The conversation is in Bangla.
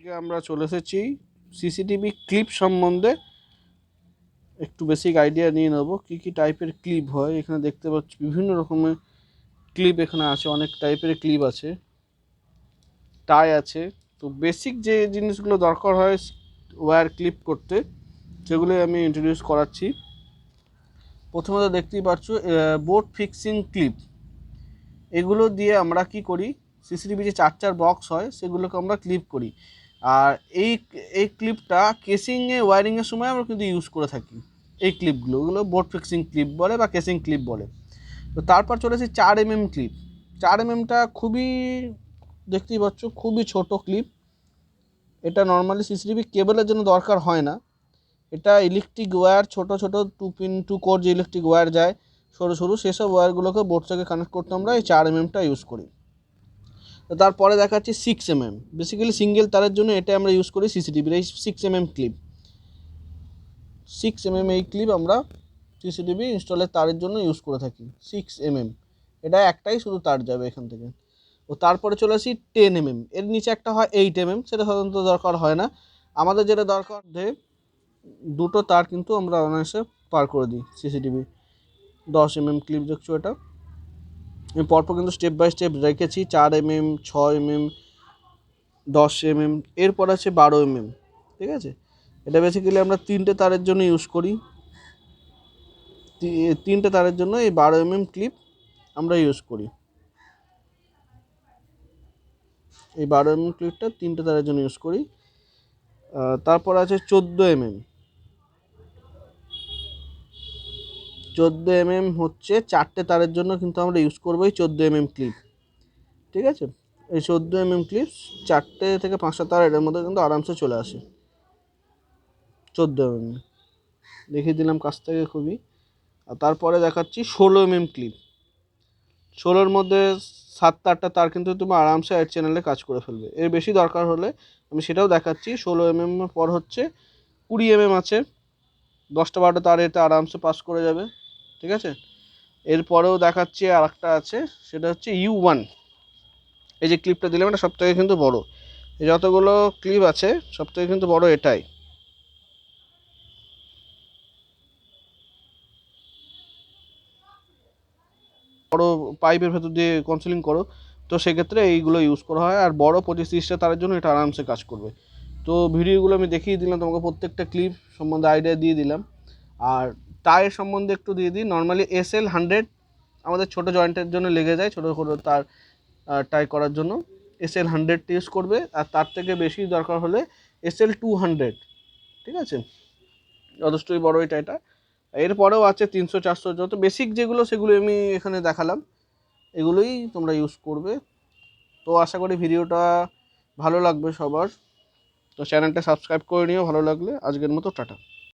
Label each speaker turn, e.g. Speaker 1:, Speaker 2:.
Speaker 1: আজকে আমরা চলে এসেছি সিসিটিভি ক্লিপ সম্বন্ধে একটু বেসিক আইডিয়া নিয়ে নেব। কী টাইপের ক্লিপ হয় এখানে দেখতে পাচ্ছি, বিভিন্ন রকমের ক্লিপ এখানে আছে, অনেক টাইপের ক্লিপ আছে, টাই আছে। তো বেসিক যে জিনিসগুলো দরকার হয় ওয়্যার ক্লিপ করতে, সেগুলোই আমি ইন্ট্রোডিউস করাচ্ছি। প্রথমত দেখতেই পাচ্ছ বোর্ড ফিক্সিং ক্লিপ। এগুলো দিয়ে আমরা কি করি, সিসিটিভি যে চার বক্স হয় সেগুলোকে আমরা ক্লিপ করি। আর এই ক্লিপটা কেসিংয়ে ওয়্যারিংয়ের সময় আমরা কিন্তু ইউজ করে থাকি। এই ক্লিপগুলো, ওগুলো বোর্ড ফিক্সিং ক্লিপ বলে বা কেসিং ক্লিপ বলে। তো তারপর চলেছে 4mm ক্লিপ। 4mmটা খুবই, দেখতেই পাচ্ছ, খুবই ছোট ক্লিপ। এটা নর্মালি সিসিটিভি কেবলের জন্য দরকার হয় না। এটা ইলেকট্রিক ওয়্যার, ছোট 2 পিন 2 কোর যে ইলেকট্রিক ওয়্যার যায় সরু সেসব ওয়্যারগুলোকে বোর্ড থেকে কানেক্ট করতে আমরা এই 4mmটা ইউজ করি। তো তারপরে দেখাচ্ছি 6mm। বেসিক্যালি সিঙ্গেল তারের জন্য এটা আমরা ইউজ করি সিসিটিভির এই 6mm ক্লিপ। 6mm এই ক্লিপ আমরা সিসিটিভি ইনস্টলের তারের জন্য ইউজ করে থাকি। 6mm এটা একটাই শুধু তার যাবে এখান থেকে। ও তারপরে চলে আসি 10mm। এর নিচে একটা হয় 8mm, সেটা সাধারণত দরকার হয় না। আমাদের যেটা দরকার, দুটো তার কিন্তু আমরা অনায়াসে পার করে দিই সিসিটিভি। 10mm ক্লিপ দেখছো, এটা আমি পরপর কিন্তু স্টেপ বাই স্টেপ রেখেছি। 4mm, 6mm, 10mm, এরপর আছে 12mm। ঠিক আছে, এটা বেসিক্যালি আমরা 3টে তারের জন্য ইউজ করি। 3টে তারের জন্য এই 12mm ক্লিপ আমরা ইউজ করি। এই 12mm ক্লিপটা 3টে তারের জন্য ইউজ করি। তারপর আছে 14mm। 14mm হচ্ছে 4টে তারের জন্য কিন্তু আমরা ইউজ করবো এই 14mm ক্লিপ। ঠিক আছে, এই 14mm ক্লিপ 4টে থেকে 5টা তার এর মধ্যে কিন্তু আরামসে চলে আসে। 14mm দেখিয়ে দিলাম কাছ থেকে খুবই। আর তারপরে দেখাচ্ছি 16mm ক্লিপ। 16-এর মধ্যে 7-8টা তার কিন্তু তুমি আরামসে 8 চ্যানেলে কাজ করে ফেলবে। এর বেশি দরকার হলে আমি সেটাও দেখাচ্ছি। 16mm পর হচ্ছে 20mm আছে, 10টা-12টা তার এতে আরামসে পাস করে যাবে। ঠিক আছে, এরপরেও দেখাচ্ছি আর একটা আছে, সেটা হচ্ছে U1। এই যে ক্লিপটা দিলাম এটা সব থেকে কিন্তু বড়, এই যতগুলো ক্লিপ আছে সব থেকে কিন্তু বড় এটাই। বড় পাইপের ভেতর দিয়ে কাউন্সেলিং করো, তো সেক্ষেত্রে এইগুলো ইউজ করা হয়। আর বড় 25-30টা তারের জন্য এটা আরামসে কাজ করবে। তো ভিডিওগুলো আমি দেখিয়ে দিলাম তোমাকে, প্রত্যেকটা ক্লিপ সম্বন্ধে আইডিয়া দিয়ে দিলাম। আর টাইয়ের সম্বন্ধে একটু দিয়ে দিই। নর্মালি SL100 আমাদের ছোটো জয়েন্টের জন্য লেগে যায়, ছোটো ছোটো তার টাই করার জন্য SL100 ইউজ করবে। আর তার থেকে বেশি দরকার হলে SL200। ঠিক আছে, যথেষ্টই বড় এই টাইটা। এরপরেও আছে 300-400, যত বেসিক যেগুলো সেগুলো আমি এখানে দেখালাম, এগুলোই তোমরা ইউজ করবে। তো আশা করি ভিডিওটা ভালো লাগবে সবার। তো চ্যানেলটা সাবস্ক্রাইব করে নিও ভালো লাগলে। আজকের মতো টাটা।